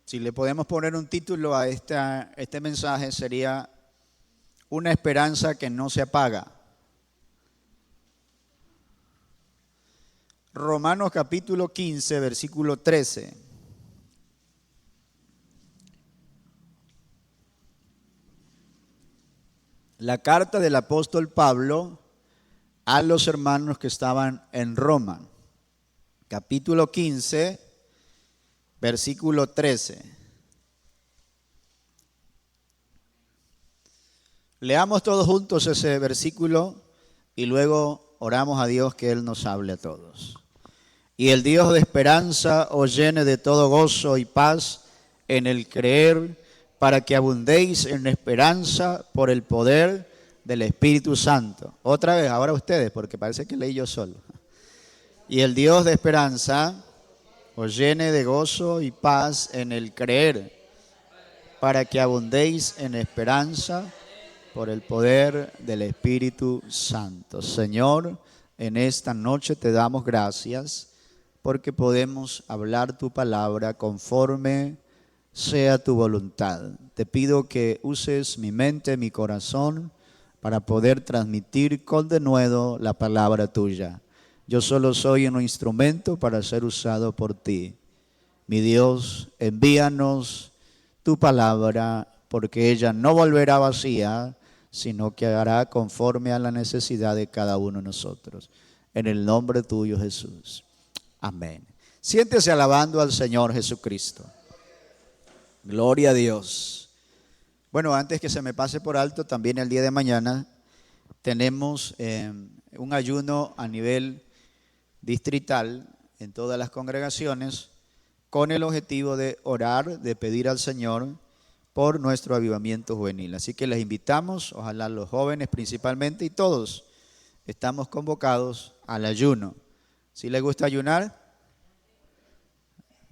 Si le podemos poner un título a este mensaje sería Una esperanza que no se apaga. Romanos capítulo 15, versículo 13. La carta del apóstol Pablo a los hermanos que estaban en Roma. Capítulo 15, versículo 13. Leamos todos juntos ese versículo y luego oramos a Dios que Él nos hable a todos. Y el Dios de esperanza os llene de todo gozo y paz en el creer, para que abundéis en esperanza por el poder del Espíritu Santo. Otra vez, ahora ustedes, porque parece que leí yo solo. Y el Dios de esperanza os llene de gozo y paz en el creer, para que abundéis en esperanza por el poder del Espíritu Santo. Señor, en esta noche te damos gracias porque podemos hablar tu palabra conforme sea tu voluntad. Te pido que uses mi mente, mi corazón, para poder transmitir con denuedo la palabra tuya. Yo solo soy un instrumento para ser usado por ti. Mi Dios, envíanos tu palabra, porque ella no volverá vacía, sino que hará conforme a la necesidad de cada uno de nosotros. En el nombre tuyo, Jesús. Amén. Siéntese alabando al Señor Jesucristo. Gloria a Dios. Bueno, antes que se me pase por alto, también el día de mañana tenemos un ayuno a nivel distrital en todas las congregaciones con el objetivo de orar, de pedir al Señor por nuestro avivamiento juvenil. Así que les invitamos, ojalá los jóvenes principalmente y todos estamos convocados al ayuno. ¿Sí les gusta ayunar?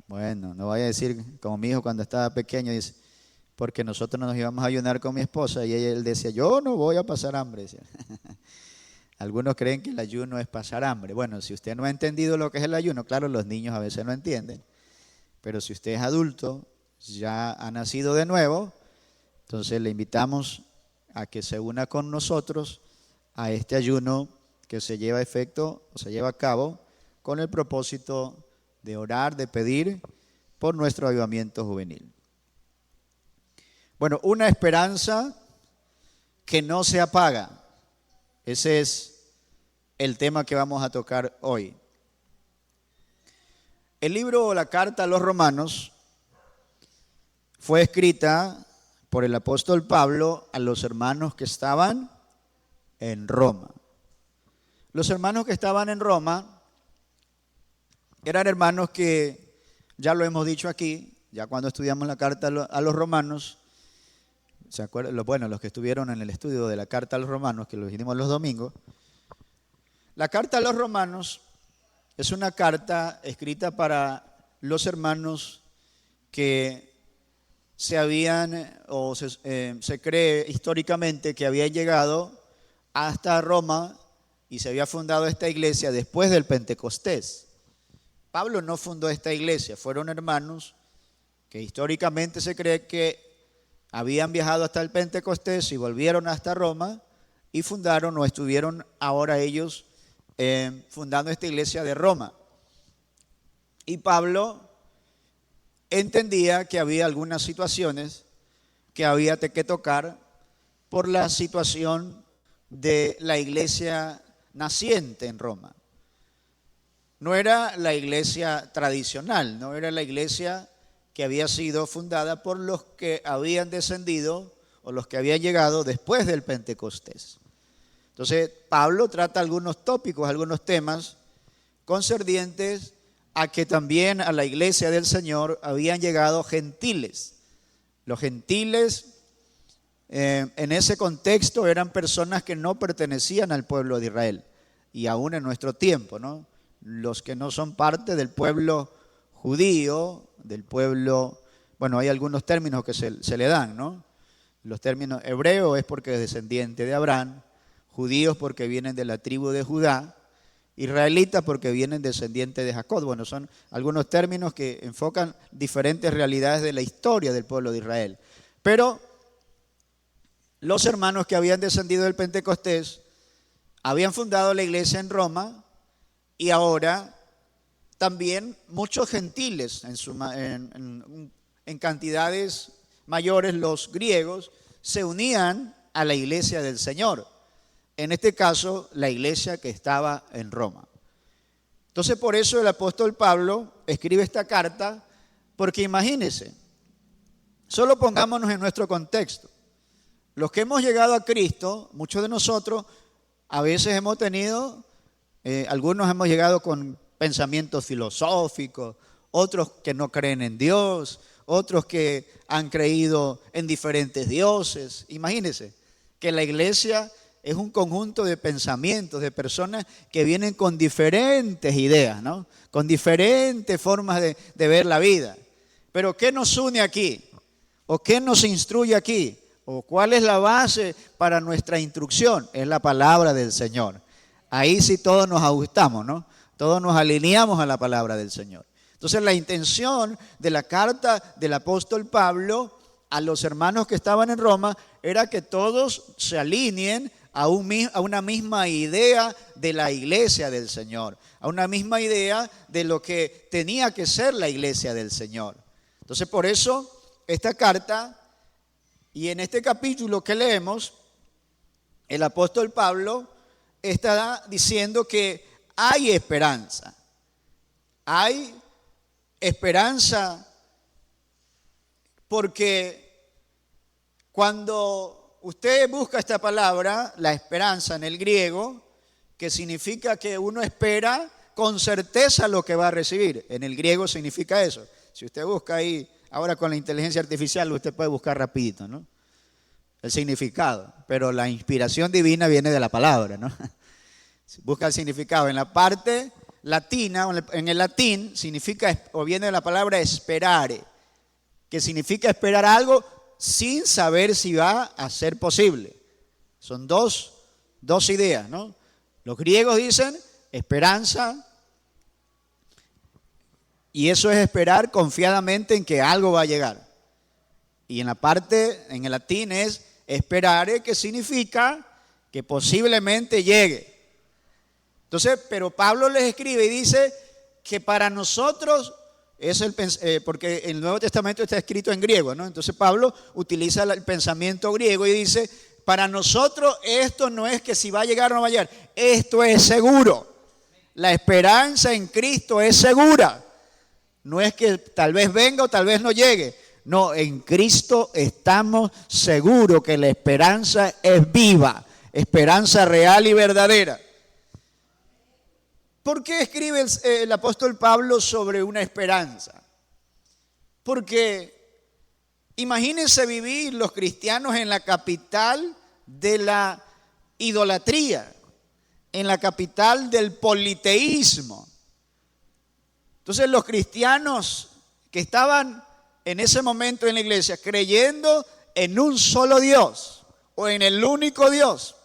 Bueno, no vaya a decir como mi hijo cuando estaba pequeño, dice, porque nosotros nos íbamos a ayunar con mi esposa y él decía, yo no voy a pasar hambre. Algunos creen que el ayuno es pasar hambre. Bueno, si usted no ha entendido lo que es el ayuno, claro, los niños a veces no entienden, pero si usted es adulto, ya ha nacido de nuevo, entonces le invitamos a que se una con nosotros a este ayuno que se lleva a efecto, o se lleva a cabo con el propósito de orar, de pedir por nuestro avivamiento juvenil. Bueno, una esperanza que no se apaga. Ese es el tema que vamos a tocar hoy. El libro o la carta a los Romanos fue escrita por el apóstol Pablo a los hermanos que estaban en Roma. Los hermanos que estaban en Roma eran hermanos que, ya lo hemos dicho aquí, ya cuando estudiamos la carta a los romanos, ¿se acuerdan? Bueno, los que estuvieron en el estudio de la carta a los romanos, que lo hicimos los domingos, la carta a los romanos es una carta escrita para los hermanos que se cree históricamente que habían llegado hasta Roma y se había fundado esta iglesia después del Pentecostés. Pablo no fundó esta iglesia, fueron hermanos que históricamente se cree que habían viajado hasta el Pentecostés y volvieron hasta Roma y fundaron o estuvieron ahora ellos fundando esta iglesia de Roma. Y Pablo entendía que había algunas situaciones que había que tocar por la situación de la iglesia naciente en Roma. No era la iglesia tradicional, no era la iglesia que había sido fundada por los que habían descendido o los que habían llegado después del Pentecostés. Entonces, Pablo trata algunos tópicos, algunos temas concernientes a que también a la iglesia del Señor habían llegado gentiles. Los gentiles en ese contexto eran personas que no pertenecían al pueblo de Israel y aún en nuestro tiempo, ¿no? Los que no son parte del pueblo judío, del pueblo, bueno, hay algunos términos que se le dan, ¿no? Los términos hebreo es porque es descendiente de Abraham, judíos porque vienen de la tribu de Judá, israelitas porque vienen descendientes de Jacob. Bueno, son algunos términos que enfocan diferentes realidades de la historia del pueblo de Israel. Pero los hermanos que habían descendido del Pentecostés habían fundado la iglesia en Roma y ahora también muchos gentiles, en cantidades mayores, los griegos, se unían a la iglesia del Señor. En este caso, la iglesia que estaba en Roma. Entonces, por eso el apóstol Pablo escribe esta carta, porque imagínense, solo pongámonos en nuestro contexto. Los que hemos llegado a Cristo, muchos de nosotros, a veces hemos tenido, algunos hemos llegado con pensamientos filosóficos, otros que no creen en Dios, otros que han creído en diferentes dioses. Imagínense que la iglesia es un conjunto de pensamientos, de personas que vienen con diferentes ideas, ¿no? Con diferentes formas de ver la vida. Pero ¿qué nos une aquí? ¿O qué nos instruye aquí? ¿O cuál es la base para nuestra instrucción? Es la palabra del Señor. Ahí sí todos nos ajustamos, ¿no? Todos nos alineamos a la palabra del Señor. Entonces la intención de la carta del apóstol Pablo a los hermanos que estaban en Roma era que todos se alineen a una misma idea de la iglesia del Señor, a una misma idea de lo que tenía que ser la iglesia del Señor. Entonces por eso esta carta, y en este capítulo que leemos, el apóstol Pablo está diciendo que hay esperanza. Hay esperanza porque cuando usted busca esta palabra, la esperanza en el griego, que significa que uno espera con certeza lo que va a recibir. En el griego significa eso. Si usted busca ahí, ahora con la inteligencia artificial, usted puede buscar rapidito, ¿no? El significado. Pero la inspiración divina viene de la palabra, ¿no? Busca el significado. En la parte latina, en el latín, significa o viene de la palabra esperare, que significa esperar algo sin saber si va a ser posible. Son dos ideas, ¿no? Los griegos dicen esperanza, y eso es esperar confiadamente en que algo va a llegar. Y en el latín es esperare, que significa que posiblemente llegue. Entonces, pero Pablo les escribe y dice que para nosotros porque el Nuevo Testamento está escrito en griego, ¿no? Entonces Pablo utiliza el pensamiento griego y dice, para nosotros esto no es que si va a llegar o no va a llegar, esto es seguro. La esperanza en Cristo es segura. No es que tal vez venga o tal vez no llegue. No, en Cristo estamos seguros que la esperanza es viva, esperanza real y verdadera. ¿Por qué escribe el apóstol Pablo sobre una esperanza? Porque imagínense vivir los cristianos en la capital de la idolatría, en la capital del politeísmo. Entonces los cristianos que estaban en ese momento en la iglesia creyendo en un solo Dios o en el único Dios,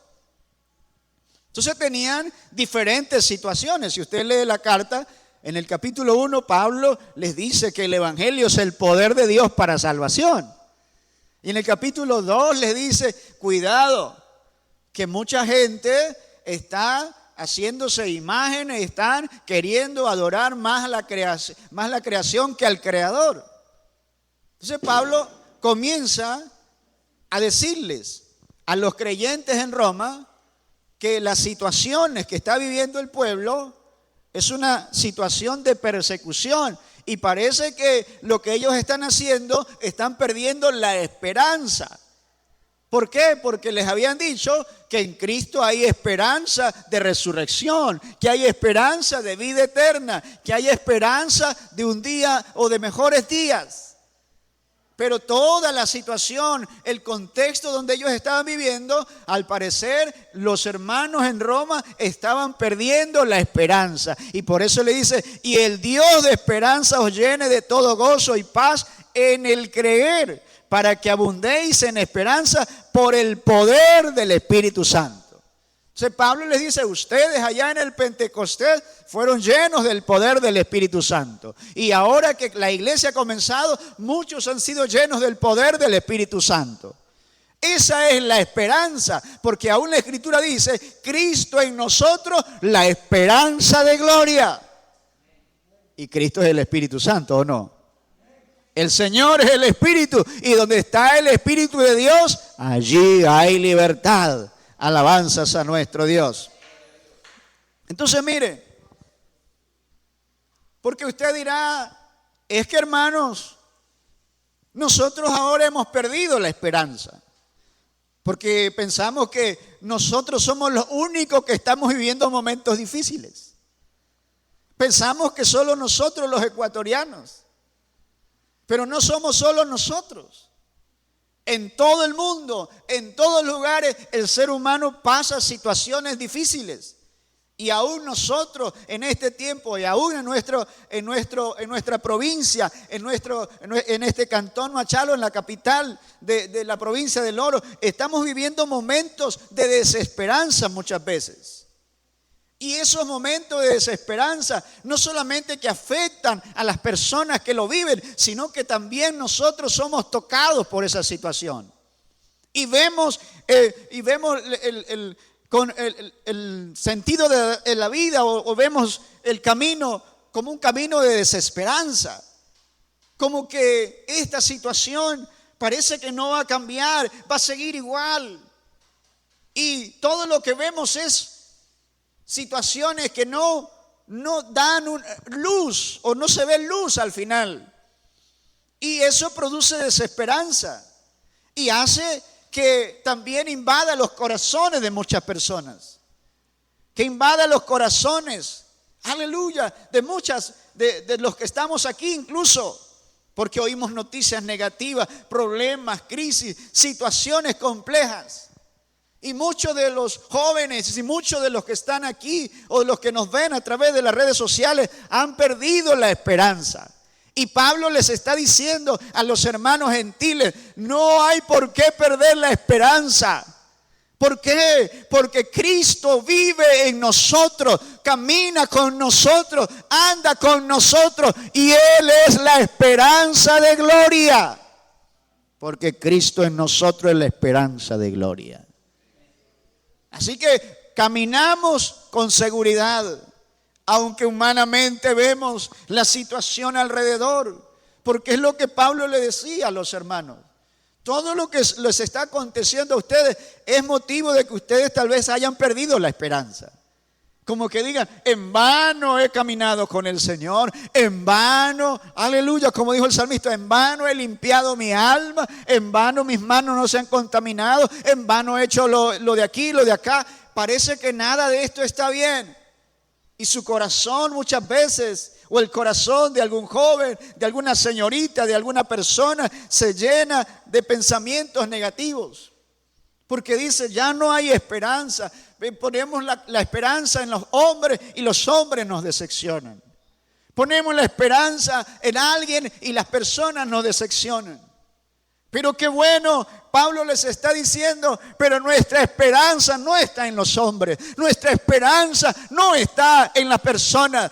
entonces tenían diferentes situaciones. Si usted lee la carta, en el capítulo 1, Pablo les dice que el evangelio es el poder de Dios para salvación. Y en el capítulo 2 les dice, cuidado, que mucha gente está haciéndose imágenes, están queriendo adorar más la creación que al Creador. Entonces Pablo comienza a decirles a los creyentes en Roma que las situaciones que está viviendo el pueblo es una situación de persecución y parece que lo que ellos están haciendo, están perdiendo la esperanza. ¿Por qué? Porque les habían dicho que en Cristo hay esperanza de resurrección, que hay esperanza de vida eterna, que hay esperanza de un día o de mejores días. Pero toda la situación, el contexto donde ellos estaban viviendo, al parecer los hermanos en Roma estaban perdiendo la esperanza. Y por eso le dice, y el Dios de esperanza os llene de todo gozo y paz en el creer, para que abundéis en esperanza por el poder del Espíritu Santo. Entonces Pablo les dice, ustedes allá en el Pentecostés fueron llenos del poder del Espíritu Santo. Y ahora que la iglesia ha comenzado, muchos han sido llenos del poder del Espíritu Santo. Esa es la esperanza, porque aún la Escritura dice, Cristo en nosotros, la esperanza de gloria. Y Cristo es el Espíritu Santo, ¿o no? El Señor es el Espíritu, y donde está el Espíritu de Dios, allí hay libertad. Alabanzas a nuestro Dios. Entonces mire, porque usted dirá, es que hermanos, nosotros ahora hemos perdido la esperanza. Porque pensamos que nosotros somos los únicos que estamos viviendo momentos difíciles. Pensamos que solo nosotros los ecuatorianos. Pero no somos solo nosotros. En todo el mundo, en todos lugares, el ser humano pasa situaciones difíciles. Y aún nosotros en este tiempo, y aún en nuestra provincia, en este cantón Machala, en la capital de la provincia del Oro, estamos viviendo momentos de desesperanza muchas veces. Y esos momentos de desesperanza no solamente que afectan a las personas que lo viven, sino que también nosotros somos tocados por esa situación. Y vemos el sentido de la vida o vemos el camino como un camino de desesperanza. Como que esta situación parece que no va a cambiar, va a seguir igual. Y todo lo que vemos es situaciones que no dan luz o no se ve luz al final. Y eso produce desesperanza y hace que también invada los corazones de muchas personas. Que invada los corazones, aleluya, de los que estamos aquí incluso. Porque oímos noticias negativas, problemas, crisis, situaciones complejas. Y muchos de los jóvenes y muchos de los que están aquí o de los que nos ven a través de las redes sociales han perdido la esperanza. Y Pablo les está diciendo a los hermanos gentiles, no hay por qué perder la esperanza. ¿Por qué? Porque Cristo vive en nosotros, camina con nosotros, anda con nosotros y Él es la esperanza de gloria. Porque Cristo en nosotros es la esperanza de gloria. Así que caminamos con seguridad, aunque humanamente vemos la situación alrededor, porque es lo que Pablo le decía a los hermanos. Todo lo que les está aconteciendo a ustedes es motivo de que ustedes tal vez hayan perdido la esperanza. Como que digan, en vano he caminado con el Señor, en vano, aleluya, como dijo el salmista, en vano he limpiado mi alma, en vano mis manos no se han contaminado, en vano he hecho lo de aquí, lo de acá. Parece que nada de esto está bien. Y su corazón muchas veces, o el corazón de algún joven, de alguna señorita, de alguna persona, se llena de pensamientos negativos. Porque dice, ya no hay esperanza. Ponemos la esperanza en los hombres y los hombres nos decepcionan. Ponemos la esperanza en alguien y las personas nos decepcionan. Pero qué bueno, Pablo les está diciendo, pero nuestra esperanza no está en los hombres, nuestra esperanza no está en las personas,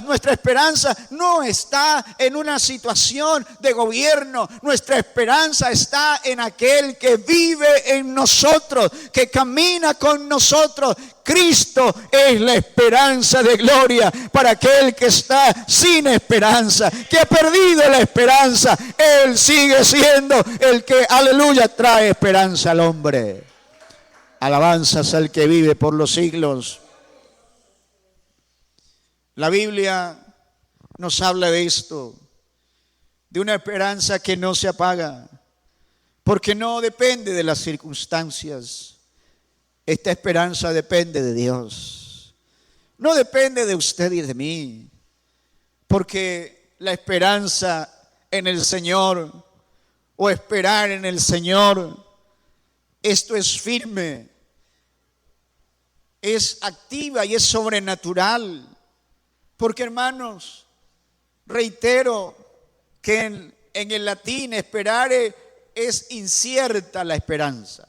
nuestra esperanza no está en una situación de gobierno, nuestra esperanza está en aquel que vive en nosotros, que camina con nosotros. Cristo es la esperanza de gloria para aquel que está sin esperanza, que ha perdido la esperanza. Él sigue siendo el que, aleluya, trae esperanza al hombre. Alabanzas al que vive por los siglos. La Biblia nos habla de esto, de una esperanza que no se apaga, porque no depende de las circunstancias. Esta esperanza depende de Dios. No depende de usted y de mí. Porque la esperanza en el Señor o esperar en el Señor, esto es firme, es activa y es sobrenatural. Porque hermanos, reitero que en el latín esperare es incierta la esperanza.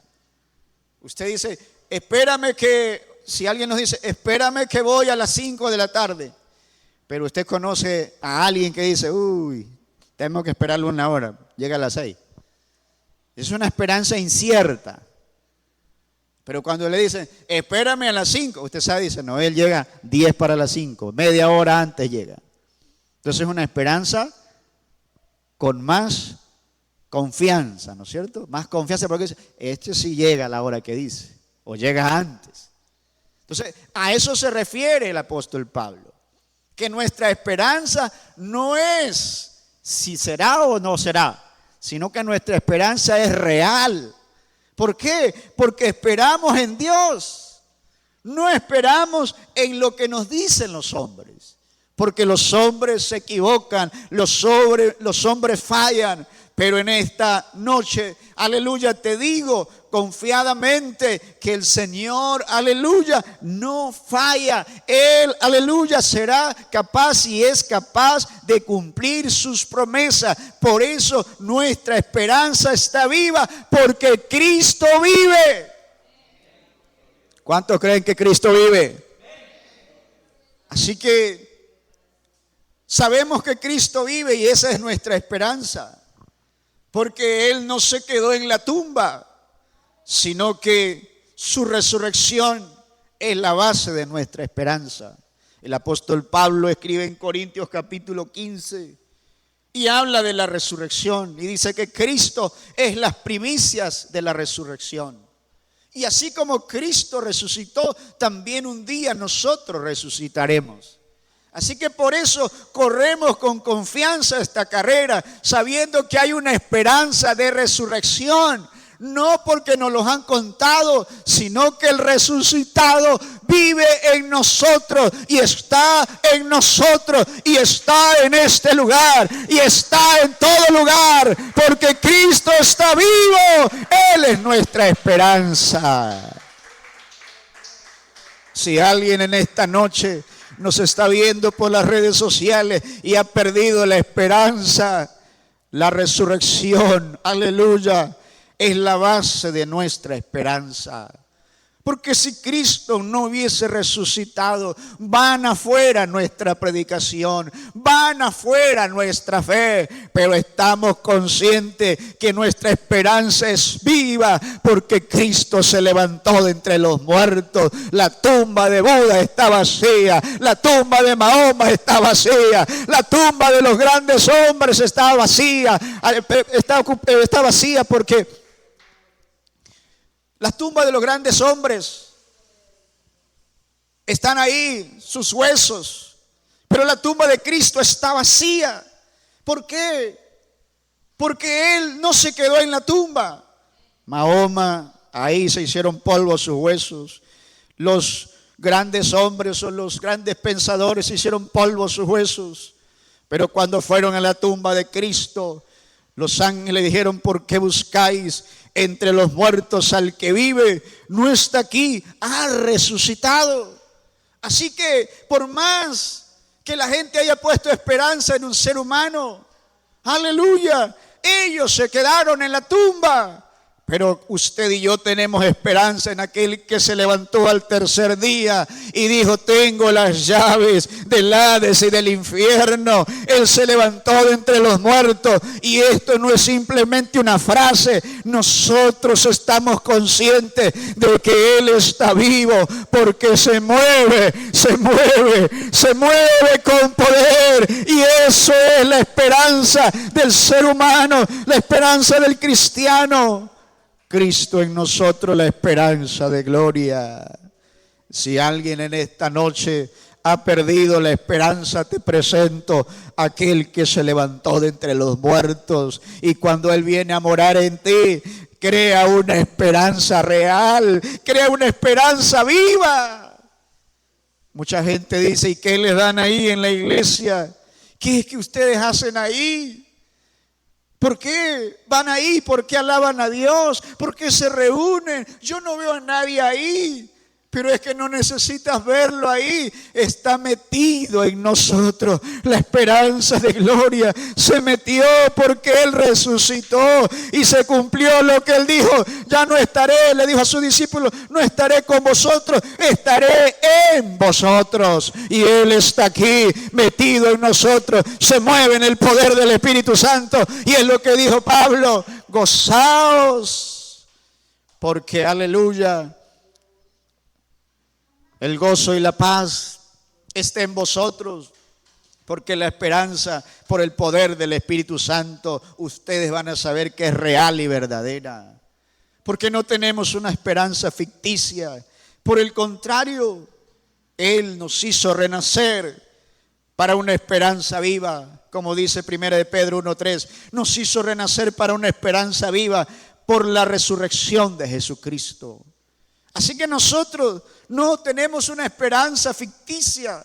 Usted dice, espérame que si alguien nos dice, espérame que voy a las 5 de la tarde, pero usted conoce a alguien que dice, uy, tengo que esperarlo una hora, llega a las 6. Es una esperanza incierta. Pero cuando le dicen, espérame a las 5, usted sabe, dice, no, él llega 10 para las 5, media hora antes llega. Entonces es una esperanza con más confianza, ¿no es cierto? Más confianza porque dice, este sí llega a la hora que dice, o llega antes. Entonces, a eso se refiere el apóstol Pablo, que nuestra esperanza no es si será o no será, sino que nuestra esperanza es real. ¿Por qué? Porque esperamos en Dios, no esperamos en lo que nos dicen los hombres. Porque los hombres se equivocan, los hombres fallan. Pero en esta noche, aleluya, te digo confiadamente que el Señor, aleluya, no falla. Él, aleluya, será capaz y es capaz de cumplir sus promesas. Por eso nuestra esperanza está viva, porque Cristo vive. ¿Cuántos creen que Cristo vive? Así que sabemos que Cristo vive y esa es nuestra esperanza. Porque Él no se quedó en la tumba, sino que su resurrección es la base de nuestra esperanza. El apóstol Pablo escribe en Corintios capítulo 15 y habla de la resurrección y dice que Cristo es las primicias de la resurrección. Y así como Cristo resucitó, también un día nosotros resucitaremos. Así que por eso corremos con confianza esta carrera, sabiendo que hay una esperanza de resurrección. No porque nos lo han contado, sino que el resucitado vive en nosotros y está en nosotros y está en este lugar y está en todo lugar, porque Cristo está vivo. Él es nuestra esperanza. Si alguien en esta noche nos está viendo por las redes sociales y ha perdido la esperanza, la resurrección, aleluya, es la base de nuestra esperanza. Porque si Cristo no hubiese resucitado, van afuera nuestra predicación, van afuera nuestra fe, pero estamos conscientes que nuestra esperanza es viva porque Cristo se levantó de entre los muertos. La tumba de Buda está vacía, la tumba de Mahoma está vacía, la tumba de los grandes hombres está vacía, está vacía porque las tumbas de los grandes hombres están ahí, sus huesos, pero la tumba de Cristo está vacía. ¿Por qué? Porque Él no se quedó en la tumba. Mahoma, ahí se hicieron polvo sus huesos. Los grandes hombres o los grandes pensadores hicieron polvo sus huesos. Pero cuando fueron a la tumba de Cristo, los ángeles dijeron, ¿por qué buscáis entre los muertos al que vive? No está aquí, ha resucitado. Así que por más que la gente haya puesto esperanza en un ser humano, aleluya, ellos se quedaron en la tumba. Pero usted y yo tenemos esperanza en aquel que se levantó al tercer día y dijo, tengo las llaves del Hades y del infierno. Él se levantó de entre los muertos y esto no es simplemente una frase. Nosotros estamos conscientes de que Él está vivo porque se mueve con poder. Y eso es la esperanza del ser humano, la esperanza del cristiano. Cristo en nosotros, la esperanza de gloria. Si alguien en esta noche ha perdido la esperanza, te presento a aquel que se levantó de entre los muertos. Y cuando Él viene a morar en ti, crea una esperanza real, crea una esperanza viva. Mucha gente dice, ¿y qué les dan ahí en la iglesia? ¿Qué es que ustedes hacen ahí? ¿Por qué van ahí? ¿Por qué alaban a Dios? ¿Por qué se reúnen? Yo no veo a nadie ahí. Pero es que no necesitas verlo ahí, está metido en nosotros. La esperanza de gloria se metió porque Él resucitó y se cumplió lo que Él dijo. Ya no estaré, le dijo a sus discípulos, no estaré con vosotros, estaré en vosotros. Y Él está aquí metido en nosotros, se mueve en el poder del Espíritu Santo. Y es lo que dijo Pablo, gozaos, porque aleluya, el gozo y la paz está en vosotros, porque la esperanza por el poder del Espíritu Santo, ustedes van a saber que es real y verdadera. Porque no tenemos una esperanza ficticia. Por el contrario, Él nos hizo renacer para una esperanza viva. Como dice 1 de Pedro 1:3, nos hizo renacer para una esperanza viva por la resurrección de Jesucristo. Así que nosotros no tenemos una esperanza ficticia,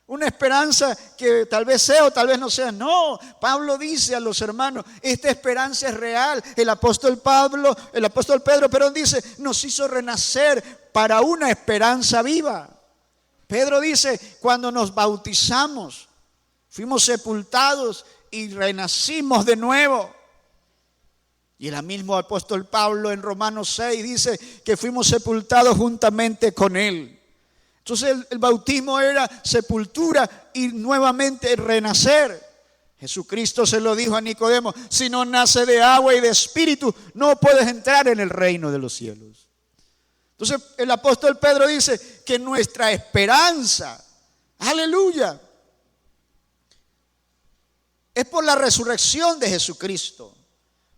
una esperanza que tal vez sea o tal vez no sea. No, Pablo dice a los hermanos, esta esperanza es real. El apóstol Pedro, dice, nos hizo renacer para una esperanza viva. Pedro dice, cuando nos bautizamos, fuimos sepultados y renacimos de nuevo. Y el mismo apóstol Pablo en Romanos 6 dice que fuimos sepultados juntamente con Él. Entonces el bautismo era sepultura y nuevamente renacer. Jesucristo se lo dijo a Nicodemo, si no nace de agua y de espíritu, no puedes entrar en el reino de los cielos. Entonces el apóstol Pedro dice que nuestra esperanza, aleluya, es por la resurrección de Jesucristo.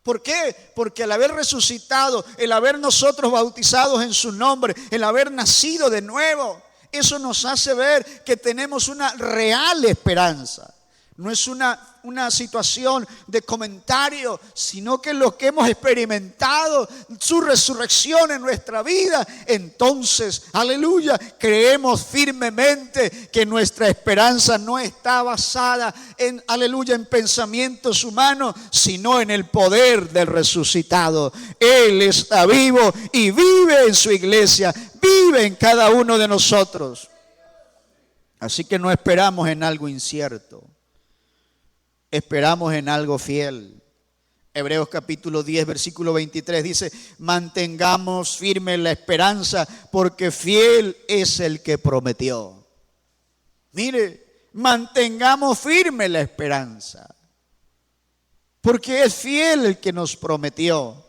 ¿Por qué? Porque al haber resucitado, el haber nosotros bautizados en su nombre, el haber nacido de nuevo, eso nos hace ver que tenemos una real esperanza. No es una situación de comentario, sino que lo que hemos experimentado, su resurrección en nuestra vida, entonces, aleluya, creemos firmemente que nuestra esperanza no está basada en, aleluya, en pensamientos humanos, sino en el poder del resucitado. Él está vivo y vive en su iglesia, vive en cada uno de nosotros. Así que no esperamos en algo incierto. Esperamos en algo fiel. Hebreos capítulo 10, versículo 23 dice, mantengamos firme la esperanza porque fiel es el que prometió. Mire, mantengamos firme la esperanza porque es fiel el que nos prometió.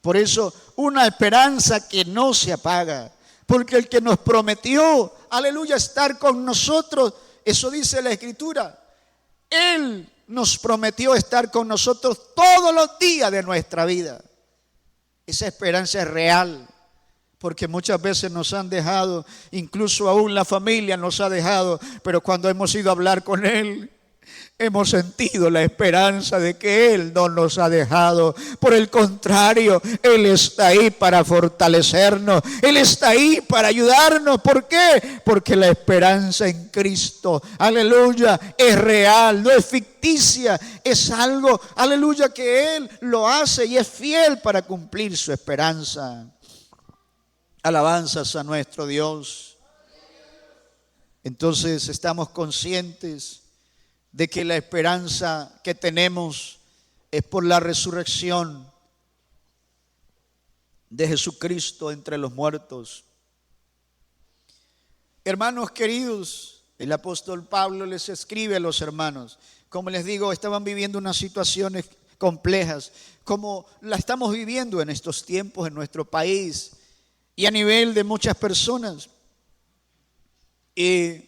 Por eso, una esperanza que no se apaga, porque el que nos prometió, aleluya, estar con nosotros, eso dice la Escritura, Él nos prometió estar con nosotros todos los días de nuestra vida. Esa esperanza es real, porque muchas veces nos han dejado, incluso aún la familia nos ha dejado, pero cuando hemos ido a hablar con Él, hemos sentido la esperanza de que Él no nos ha dejado. Por el contrario, Él está ahí para fortalecernos. Él está ahí para ayudarnos. ¿Por qué? Porque la esperanza en Cristo, aleluya, es real, no es ficticia. Es algo, aleluya, que Él lo hace y es fiel para cumplir su esperanza. Alabanzas a nuestro Dios. Entonces estamos conscientes de que la esperanza que tenemos es por la resurrección de Jesucristo entre los muertos. Hermanos queridos, el apóstol Pablo les escribe a los hermanos. Como les digo, estaban viviendo unas situaciones complejas, como la estamos viviendo en estos tiempos en nuestro país y a nivel de muchas personas. Y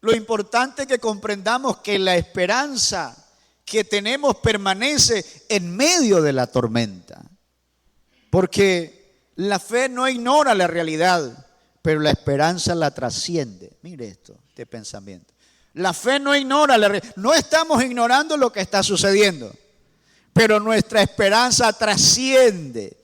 lo importante es que comprendamos que la esperanza que tenemos permanece en medio de la tormenta. Porque la fe no ignora la realidad, pero la esperanza la trasciende. Mire esto, este pensamiento. La fe no ignora la realidad. No estamos ignorando lo que está sucediendo, pero nuestra esperanza trasciende.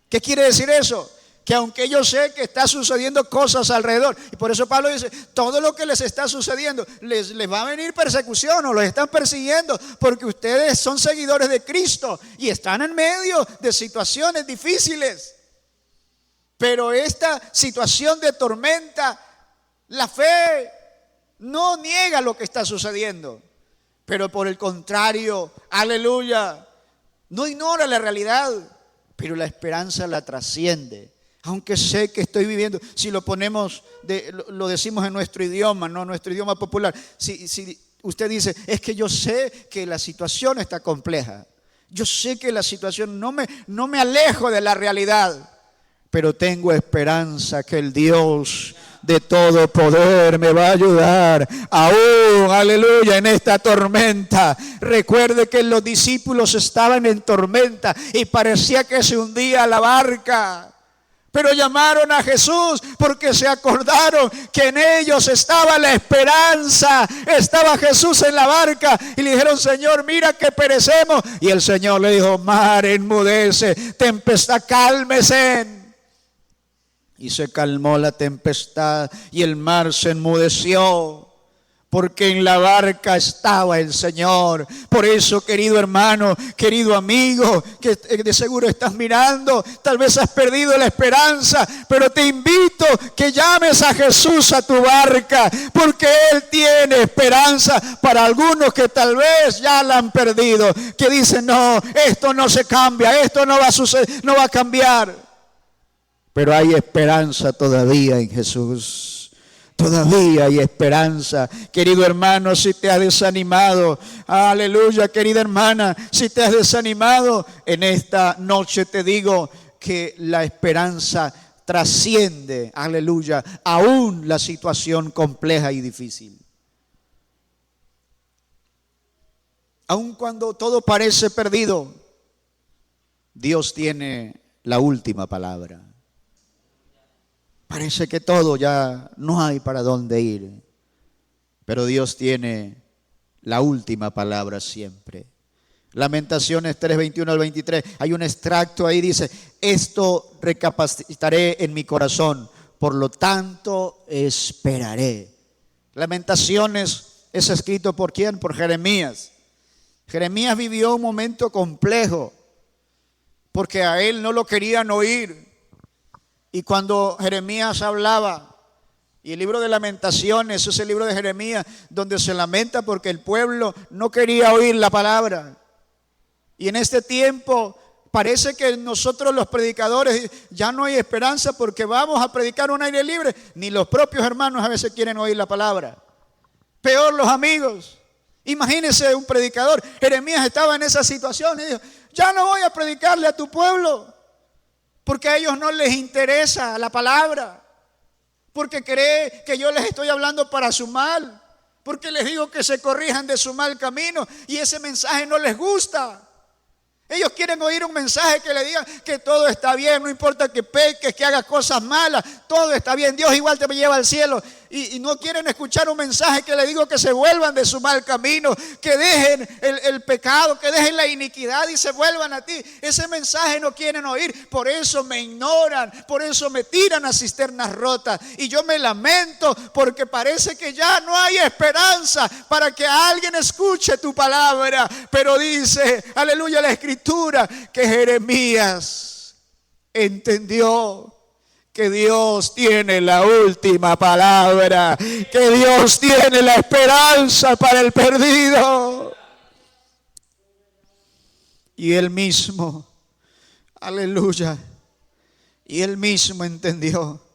¿Qué quiere decir eso? Que aunque yo sé que está sucediendo cosas alrededor, y por eso Pablo dice, todo lo que les está sucediendo, les va a venir persecución o los están persiguiendo, porque ustedes son seguidores de Cristo y están en medio de situaciones difíciles. Pero esta situación de tormenta, la fe no niega lo que está sucediendo. Pero por el contrario, aleluya, no ignora la realidad, pero la esperanza la trasciende. Aunque sé que estoy viviendo, si lo ponemos, lo decimos en nuestro idioma, no nuestro idioma popular. Si usted dice, es que yo sé que la situación está compleja. Yo sé que la situación, no me alejo de la realidad, pero tengo esperanza que el Dios de todo poder me va a ayudar aún, aleluya, en esta tormenta. Recuerde que los discípulos estaban en tormenta y parecía que se hundía la barca. Pero llamaron a Jesús porque se acordaron que en ellos estaba la esperanza. Estaba Jesús en la barca y le dijeron, Señor, mira que perecemos. Y el Señor le dijo, mar, enmudece, tempestad, cálmese. Y se calmó la tempestad y el mar se enmudeció, porque en la barca estaba el Señor. Por eso, querido hermano, querido amigo, que de seguro estás mirando, tal vez has perdido la esperanza, pero te invito que llames a Jesús a tu barca, porque Él tiene esperanza para algunos que tal vez ya la han perdido, que dicen, no, esto no se cambia, esto no va a suceder, no va a cambiar. Pero hay esperanza todavía en Jesús. Todavía hay esperanza. Querido hermano, si te has desanimado, aleluya, querida hermana, si te has desanimado, en esta noche te digo que la esperanza trasciende, aleluya, aún la situación compleja y difícil. Aun cuando todo parece perdido, Dios tiene la última palabra. Parece que todo ya no hay para dónde ir, pero Dios tiene la última palabra siempre. Lamentaciones 3, 21 al 23, hay un extracto ahí, dice, esto recapacitaré en mi corazón, por lo tanto esperaré. Lamentaciones es escrito ¿por quién? Por Jeremías. Jeremías vivió un momento complejo, porque a él no lo querían oír. Y cuando Jeremías hablaba, y el libro de Lamentaciones es el libro de Jeremías, donde se lamenta porque el pueblo no quería oír la palabra. Y en este tiempo parece que nosotros los predicadores ya no hay esperanza porque vamos a predicar un aire libre. Ni los propios hermanos a veces quieren oír la palabra. Peor los amigos. Imagínense un predicador. Jeremías estaba en esa situación y dijo, ya no voy a predicarle a tu pueblo. Porque a ellos no les interesa la palabra, porque cree que yo les estoy hablando para su mal, porque les digo que se corrijan de su mal camino y ese mensaje no les gusta. Ellos quieren oír un mensaje que le diga que todo está bien, no importa que peques, que hagas cosas malas, todo está bien, Dios igual te lleva al cielo. Y no quieren escuchar un mensaje que le digo que se vuelvan de su mal camino, que dejen el pecado, que dejen la iniquidad y se vuelvan a ti. Ese mensaje no quieren oír, por eso me ignoran, por eso me tiran a cisternas rotas. Y yo me lamento porque parece que ya no hay esperanza para que alguien escuche tu palabra. Pero dice, aleluya, la Escritura, que Jeremías entendió que Dios tiene la última palabra, que Dios tiene la esperanza para el perdido. Y él mismo, aleluya, y él mismo entendió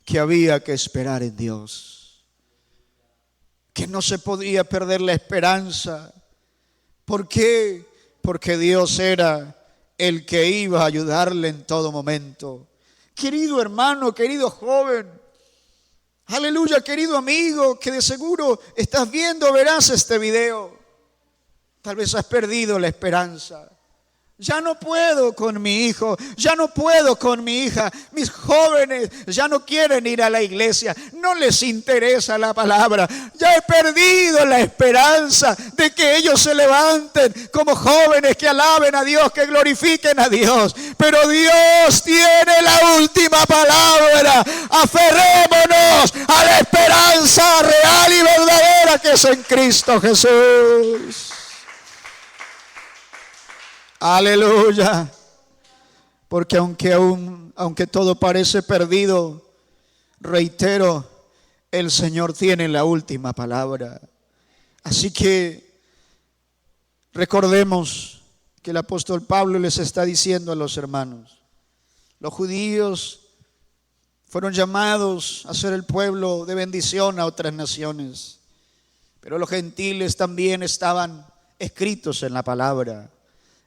que había que esperar en Dios, que no se podía perder la esperanza. ¿Por qué? Porque Dios era el que iba a ayudarle en todo momento. Querido hermano, querido joven, aleluya, querido amigo, que de seguro estás viendo, verás este video. Tal vez has perdido la esperanza. Ya no puedo con mi hijo, ya no puedo con mi hija. Mis jóvenes ya no quieren ir a la iglesia, no les interesa la palabra. Ya he perdido la esperanza de que ellos se levanten como jóvenes que alaben a Dios, que glorifiquen a Dios. Pero Dios tiene la última palabra. Aferrémonos a la esperanza real y verdadera que es en Cristo Jesús. Aleluya. Porque aunque todo parece perdido, reitero, el Señor tiene la última palabra. Así que recordemos que el apóstol Pablo les está diciendo a los hermanos: los judíos fueron llamados a ser el pueblo de bendición a otras naciones, pero los gentiles también estaban escritos en la palabra.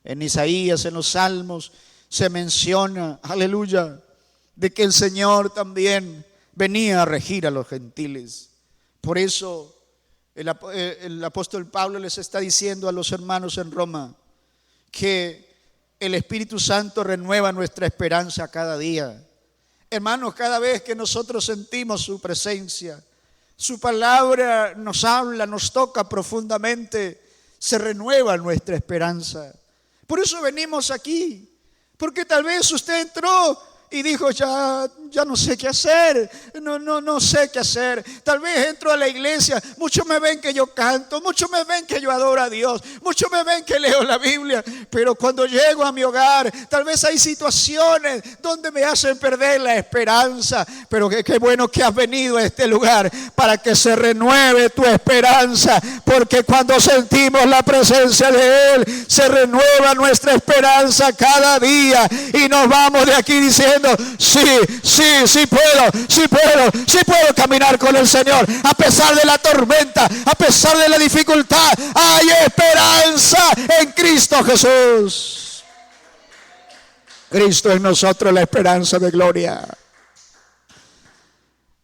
En Isaías, en los Salmos, se menciona, aleluya, de que el Señor también venía a regir a los gentiles. Por eso el apóstol Pablo les está diciendo a los hermanos en Roma que el Espíritu Santo renueva nuestra esperanza cada día. Hermanos, cada vez que nosotros sentimos su presencia, su palabra nos habla, nos toca profundamente, se renueva nuestra esperanza. Por eso venimos aquí, porque tal vez usted entró y dijo: ya no sé qué hacer, no sé qué hacer. Tal vez entro a la iglesia, muchos me ven que yo canto, muchos me ven que yo adoro a Dios, muchos me ven que leo la Biblia, pero cuando llego a mi hogar, tal vez hay situaciones donde me hacen perder la esperanza. Pero qué bueno que has venido a este lugar para que se renueve tu esperanza, porque cuando sentimos la presencia de Él, se renueva nuestra esperanza cada día y nos vamos de aquí diciendo: sí puedo caminar con el Señor. A pesar de la tormenta, a pesar de la dificultad, hay esperanza en Cristo Jesús. Cristo en nosotros, la esperanza de gloria.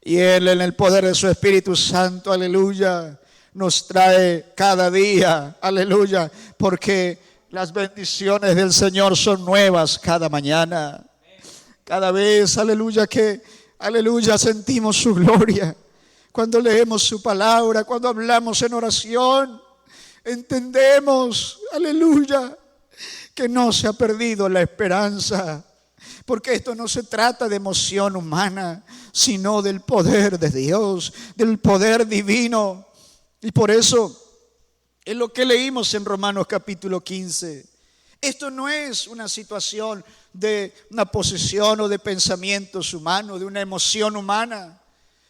Y Él, en el poder de su Espíritu Santo, aleluya, nos trae cada día, aleluya, porque las bendiciones del Señor son nuevas cada mañana. Cada vez, aleluya, sentimos su gloria. Cuando leemos su palabra, cuando hablamos en oración, entendemos, aleluya, que no se ha perdido la esperanza. Porque esto no se trata de emoción humana, sino del poder de Dios, del poder divino. Y por eso es lo que leímos en Romanos capítulo 15. Esto no es una situación de una posesión o de pensamientos humanos, de una emoción humana.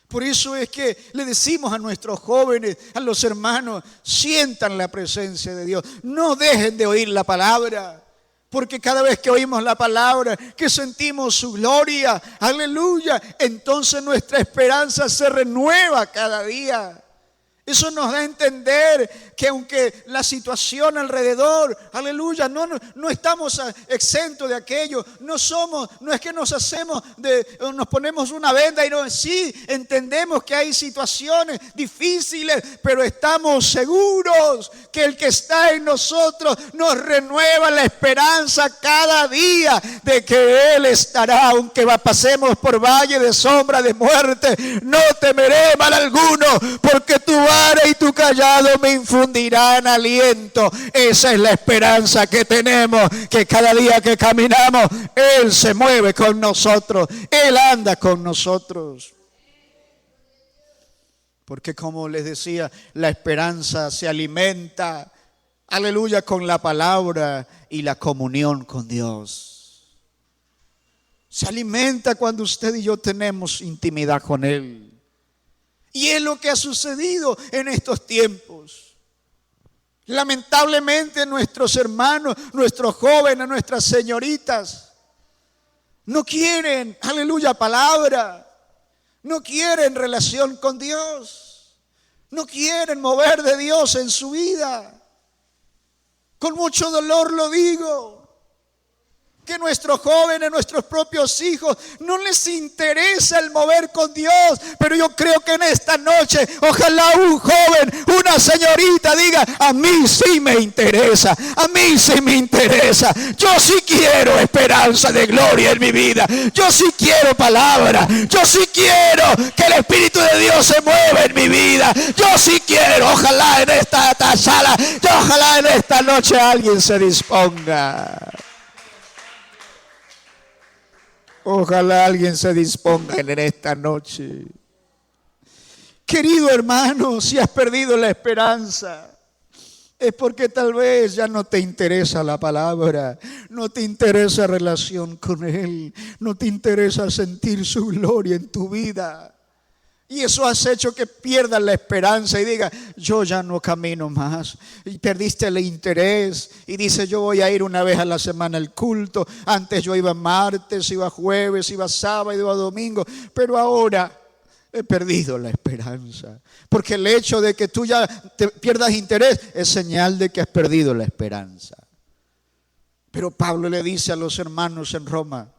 Por eso es que le decimos a nuestros jóvenes, a los hermanos: sientan la presencia de Dios, no dejen de oír la palabra. Porque cada vez que oímos la palabra, que sentimos su gloria, aleluya, entonces nuestra esperanza se renueva cada día. Eso nos da a entender que aunque la situación alrededor, aleluya, no estamos exentos de aquello. No es que nos ponemos una venda y no, sí, entendemos que hay situaciones difíciles, pero estamos seguros que el que está en nosotros nos renueva la esperanza cada día de que Él estará. Aunque pasemos por valle de sombra de muerte, no temeré mal alguno, porque tu vara y tu callado me infundirán aliento. Esa es la esperanza que tenemos, que cada día que caminamos, Él se mueve con nosotros, Él anda con nosotros. Porque como les decía, la esperanza se alimenta, aleluya, con la palabra y la comunión con Dios. Se alimenta cuando usted y yo tenemos intimidad con Él. Y es lo que ha sucedido en estos tiempos. Lamentablemente nuestros hermanos, nuestros jóvenes, nuestras señoritas no quieren, aleluya, palabra. No quieren relación con Dios. No quieren mover de Dios en su vida. Con mucho dolor lo digo. Que nuestros jóvenes, nuestros propios hijos, no les interesa el mover con Dios. Pero yo creo que en esta noche, ojalá un joven, una señorita diga: a mí sí me interesa, a mí sí me interesa. Yo sí quiero esperanza de gloria en mi vida. Yo sí quiero palabra. Yo sí quiero que el Espíritu de Dios se mueva en mi vida. Yo sí quiero, ojalá en esta sala, ojalá en esta noche alguien se disponga. Ojalá alguien se disponga en esta noche. Querido hermano, si has perdido la esperanza, es porque tal vez ya no te interesa la palabra, no te interesa relación con Él, no te interesa sentir su gloria en tu vida. Y eso has hecho que pierdas la esperanza y diga, yo ya no camino más. Y perdiste el interés y dice, yo voy a ir una vez a la semana al culto. Antes yo iba martes, iba jueves, iba sábado, iba domingo. Pero ahora he perdido la esperanza. Porque el hecho de que tú ya te pierdas interés es señal de que has perdido la esperanza. Pero Pablo le dice a los hermanos en Roma,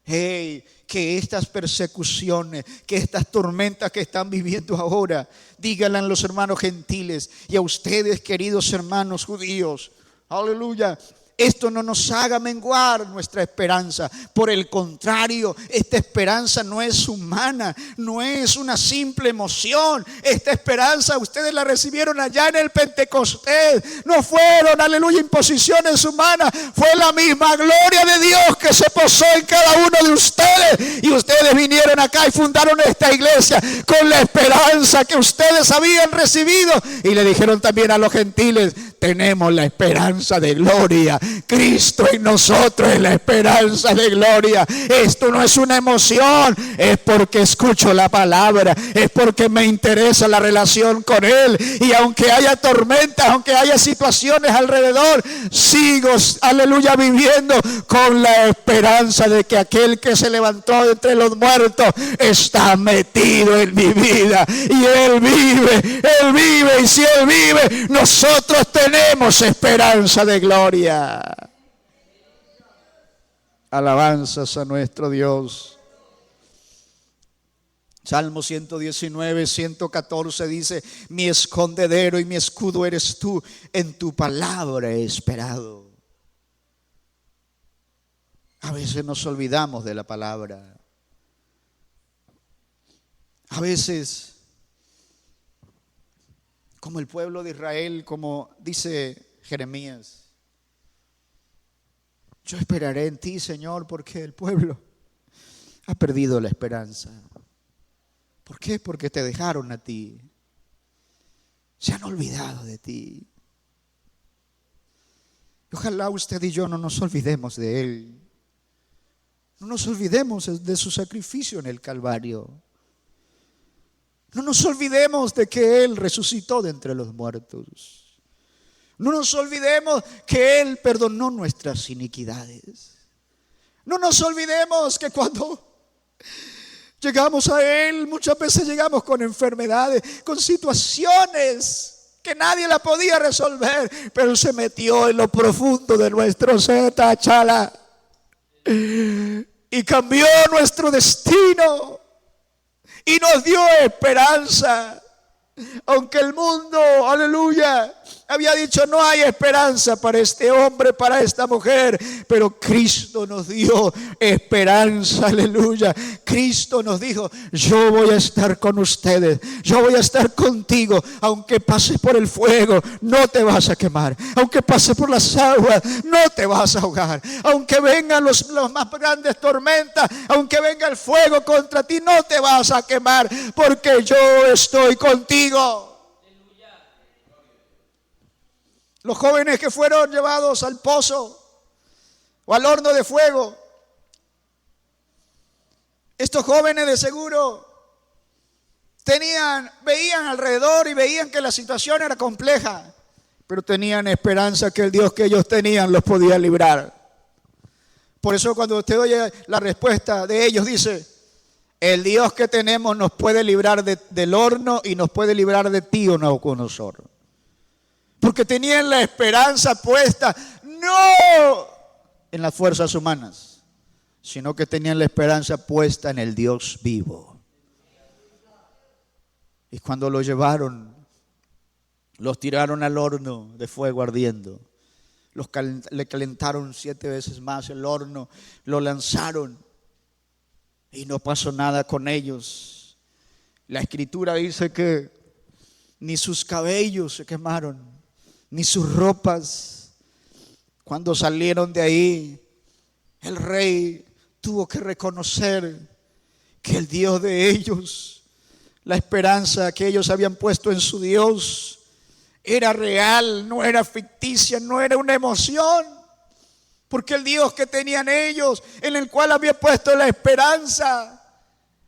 hey, que estas persecuciones, que estas tormentas que están viviendo ahora, díganle a los hermanos gentiles y a ustedes, queridos hermanos judíos, aleluya, esto no nos haga menguar nuestra esperanza. Por el contrario, esta esperanza no es humana, no es una simple emoción. Esta esperanza ustedes la recibieron allá en el Pentecostés. No fueron, aleluya, imposiciones humanas. Fue la misma gloria de Dios que se posó en cada uno de ustedes. Y ustedes vinieron acá y fundaron esta iglesia con la esperanza que ustedes habían recibido. Y le dijeron también a los gentiles, tenemos la esperanza de gloria. Cristo en nosotros es la esperanza de gloria. Esto no es una emoción, es porque escucho la palabra, es porque me interesa la relación con Él. Y aunque haya tormentas, aunque haya situaciones alrededor, sigo, aleluya, viviendo con la esperanza de que aquel que se levantó de entre los muertos está metido en mi vida. Y Él vive, y si Él vive, nosotros tenemos esperanza de gloria. Alabanzas a nuestro Dios. Salmo 119, 114 dice, mi escondedero y mi escudo eres tú, en tu palabra he esperado. A veces nos olvidamos de la palabra. A veces, como el pueblo de Israel, como dice Jeremías, yo esperaré en ti, Señor, porque el pueblo ha perdido la esperanza. ¿Por qué? Porque te dejaron a ti. Se han olvidado de ti. Ojalá usted y yo no nos olvidemos de Él. No nos olvidemos de su sacrificio en el Calvario. No nos olvidemos de que Él resucitó de entre los muertos. No nos olvidemos que Él perdonó nuestras iniquidades. No nos olvidemos que cuando llegamos a Él, muchas veces llegamos con enfermedades, con situaciones que nadie la podía resolver, pero Él se metió en lo profundo de nuestro ser, tachala, y cambió nuestro destino y nos dio esperanza. Aunque el mundo, aleluya, había dicho no hay esperanza para este hombre, para esta mujer, pero Cristo nos dio esperanza, aleluya. Cristo nos dijo, yo voy a estar con ustedes, yo voy a estar contigo. Aunque pases por el fuego, no te vas a quemar. Aunque pases por las aguas, no te vas a ahogar. Aunque vengan los más grandes tormentas, aunque venga el fuego contra ti, no te vas a quemar, porque yo estoy contigo. Los jóvenes que fueron llevados al pozo o al horno de fuego, estos jóvenes de seguro veían alrededor y veían que la situación era compleja, pero tenían esperanza que el Dios que ellos tenían los podía librar. Por eso cuando usted oye la respuesta de ellos dice, el Dios que tenemos nos puede librar del horno y nos puede librar de ti, oh Nabucodonosor. Porque tenían la esperanza puesta no en las fuerzas humanas, sino que tenían la esperanza puesta en el Dios vivo. Y cuando lo llevaron, los tiraron al horno de fuego ardiendo. Le calentaron 7 veces más el horno, lo lanzaron y no pasó nada con ellos. La Escritura dice que ni sus cabellos se quemaron, ni sus ropas. Cuando salieron de ahí, el rey tuvo que reconocer que el Dios de ellos, la esperanza que ellos habían puesto en su Dios, era real, no era ficticia, no era una emoción. Porque el Dios que tenían ellos, en el cual había puesto la esperanza,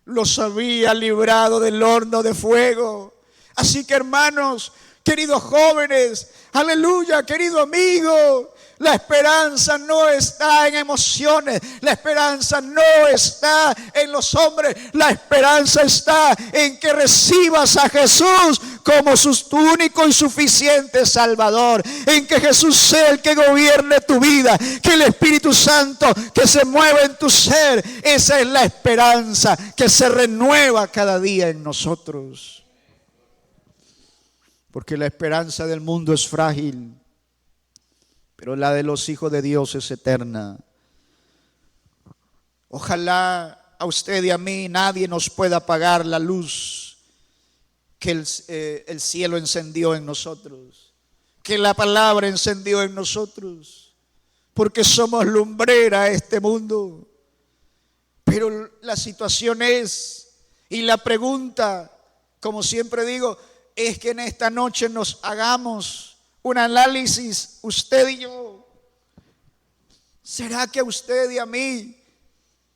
los había librado del horno de fuego. Así que, hermanos, queridos jóvenes, aleluya, querido amigo, la esperanza no está en emociones, la esperanza no está en los hombres, la esperanza está en que recibas a Jesús como tu único y suficiente Salvador, en que Jesús sea el que gobierne tu vida, que el Espíritu Santo que se mueve en tu ser. Esa es la esperanza que se renueva cada día en nosotros. Porque la esperanza del mundo es frágil, pero la de los hijos de Dios es eterna. Ojalá a usted y a mí nadie nos pueda apagar la luz que el cielo encendió en nosotros, que la palabra encendió en nosotros, porque somos lumbrera a este mundo. Pero la situación es, y la pregunta, como siempre digo, es que en esta noche nos hagamos un análisis, usted y yo. ¿Será que a usted y a mí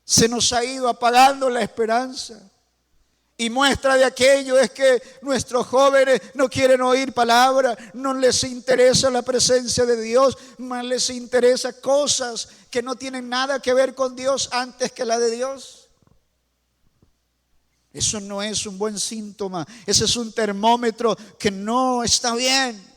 se nos ha ido apagando la esperanza? Y muestra de aquello es que nuestros jóvenes no quieren oír palabra, no les interesa la presencia de Dios, más les interesa cosas que no tienen nada que ver con Dios antes que la de Dios. Eso no es un buen síntoma, ese es un termómetro que no está bien.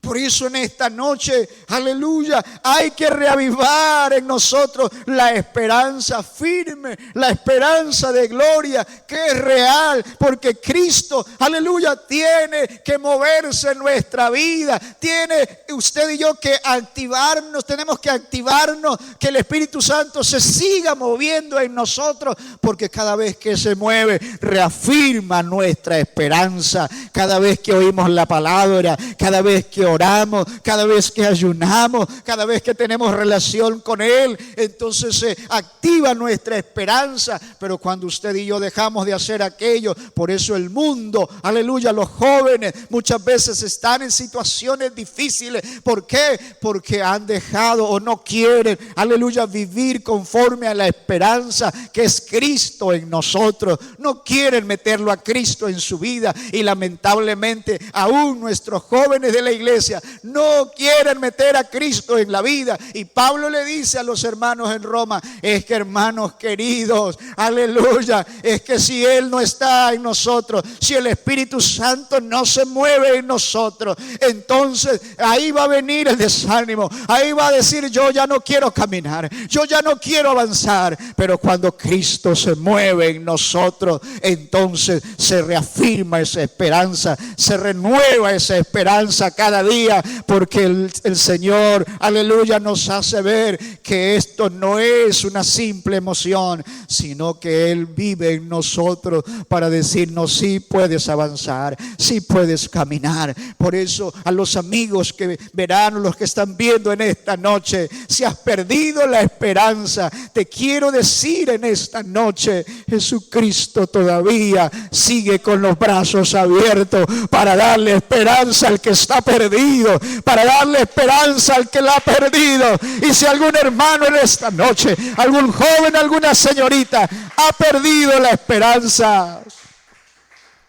Por eso en esta noche, aleluya, hay que reavivar en nosotros la esperanza firme, la esperanza de gloria que es real, porque Cristo, aleluya, tiene que moverse en nuestra vida. Tiene usted y yo que activarnos, tenemos que activarnos, que el Espíritu Santo se siga moviendo en nosotros, porque cada vez que se mueve, reafirma nuestra esperanza. Cada vez que oímos la palabra, cada vez que oramos, cada vez que ayunamos, cada vez que tenemos relación con Él, entonces se activa nuestra esperanza. Pero cuando usted y yo dejamos de hacer aquello, por eso el mundo, aleluya, los jóvenes muchas veces están en situaciones difíciles. ¿Por qué? Porque han dejado o no quieren, aleluya, vivir conforme a la esperanza que es Cristo en nosotros. No quieren meterlo a Cristo en su vida, y lamentablemente aún nuestros jóvenes de la iglesia no quieren meter a Cristo en la vida. Y Pablo le dice a los hermanos en Roma, es que hermanos queridos, aleluya, es que si Él no está en nosotros, si el Espíritu Santo no se mueve en nosotros, entonces ahí va a venir el desánimo, ahí va a decir yo ya no quiero caminar, yo ya no quiero avanzar. Pero cuando Cristo se mueve en nosotros, entonces se reafirma esa esperanza, se renueva esa esperanza cada día, porque el Señor, aleluya, nos hace ver que esto no es una simple emoción, sino que Él vive en nosotros para decirnos sí puedes avanzar, sí puedes caminar. Por eso a los amigos que verán, los que están viendo en esta noche, si has perdido la esperanza, te quiero decir en esta noche, Jesucristo todavía sigue con los brazos abiertos para darle esperanza al que está perdido, para darle esperanza al que la ha perdido. Y si algún hermano en esta noche, algún joven, alguna señorita ha perdido la esperanza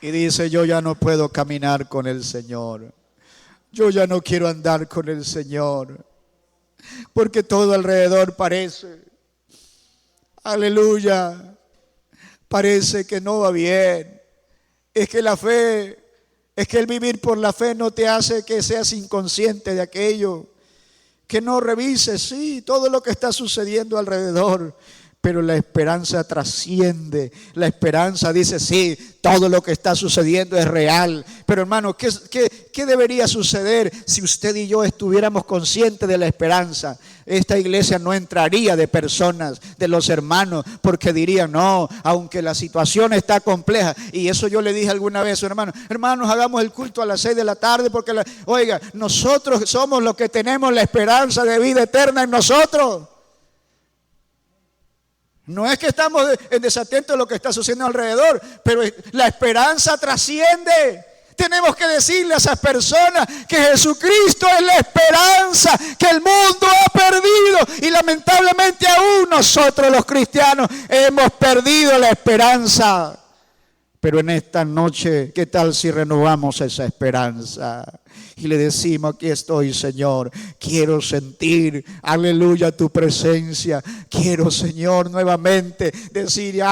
y dice yo ya no puedo caminar con el Señor, yo ya no quiero andar con el Señor, porque todo alrededor parece, aleluya, parece que no va bien. Es que la fe, es que el vivir por la fe no te hace que seas inconsciente de aquello, que no revises, sí, todo lo que está sucediendo alrededor. Pero la esperanza trasciende. La esperanza dice, sí, todo lo que está sucediendo es real. Pero hermano, ¿qué debería suceder si usted y yo estuviéramos conscientes de la esperanza? Esta iglesia no entraría de personas, de los hermanos, porque dirían, no, aunque la situación está compleja. Y eso yo le dije alguna vez, hermanos, hagamos el culto a las 6 de la tarde, porque, oiga, nosotros somos los que tenemos la esperanza de vida eterna en nosotros. No es que estamos en desatento de lo que está sucediendo alrededor, pero la esperanza trasciende Tenemos que decirle a esas personas que Jesucristo es la esperanza que el mundo ha perdido. Y lamentablemente aún nosotros los cristianos hemos perdido la esperanza. Pero en esta noche, ¿qué tal si renovamos esa esperanza? Y le decimos: aquí estoy, Señor, quiero sentir, aleluya, tu presencia. Quiero, Señor, nuevamente decir,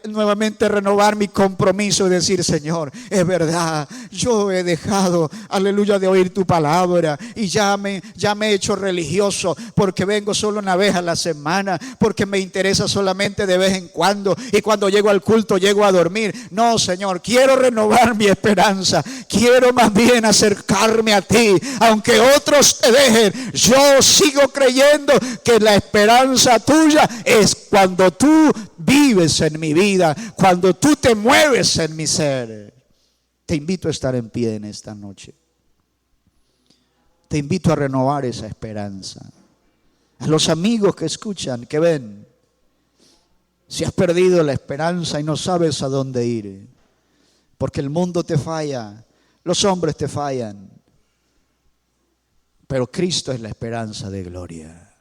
nuevamente renovar mi compromiso y decir: Señor, es verdad, yo he dejado, aleluya, de oír tu palabra y ya me he hecho religioso porque vengo solo una vez a la semana, porque me interesa solamente de vez en cuando y cuando llego al culto llego a dormir. No, Señor, quiero renovar mi esperanza, quiero más bien acercarme a ti, aunque otros te dejen. Yo sigo creyendo que la esperanza tuya es cuando tú vives en mi vida, cuando tú te mueves en mi ser. Te invito a estar en pie en esta noche. Te invito a renovar esa esperanza. A los amigos que escuchan, que ven, si has perdido la esperanza y no sabes a dónde ir, porque el mundo te falla, los hombres te fallan, pero Cristo es la esperanza de gloria.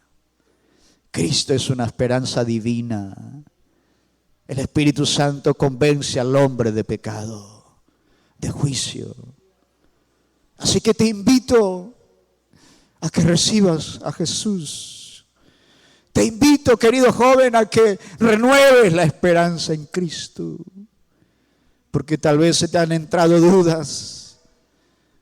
Cristo es una esperanza divina. El Espíritu Santo convence al hombre de pecado, de juicio. Así que te invito a que recibas a Jesús. Te invito, querido joven, a que renueves la esperanza en Cristo. Porque tal vez se te han entrado dudas.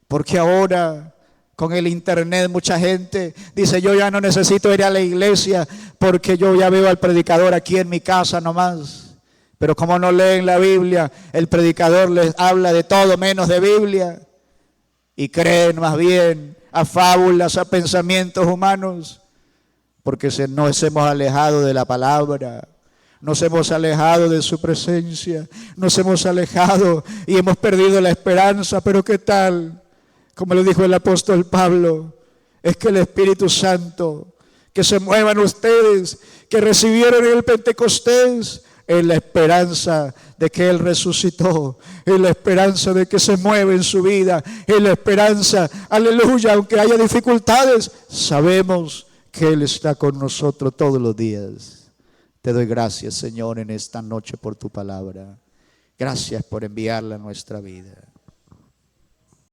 Porque ahora con el internet mucha gente dice: yo ya no necesito ir a la iglesia porque yo ya veo al predicador aquí en mi casa nomás. Pero como no leen la Biblia, el predicador les habla de todo menos de Biblia. Y creen más bien a fábulas, a pensamientos humanos. Porque nos hemos alejado de la palabra. Nos hemos alejado de su presencia. Nos hemos alejado y hemos perdido la esperanza. Pero ¿qué tal? Como le dijo el apóstol Pablo, es que el Espíritu Santo, que se muevan ustedes, que recibieron el Pentecostés, es la esperanza de que Él resucitó, es la esperanza de que se mueve en su vida, es la esperanza, aleluya, aunque haya dificultades, sabemos que Él está con nosotros todos los días. Te doy gracias, Señor, en esta noche por tu palabra. Gracias por enviarla a nuestra vida.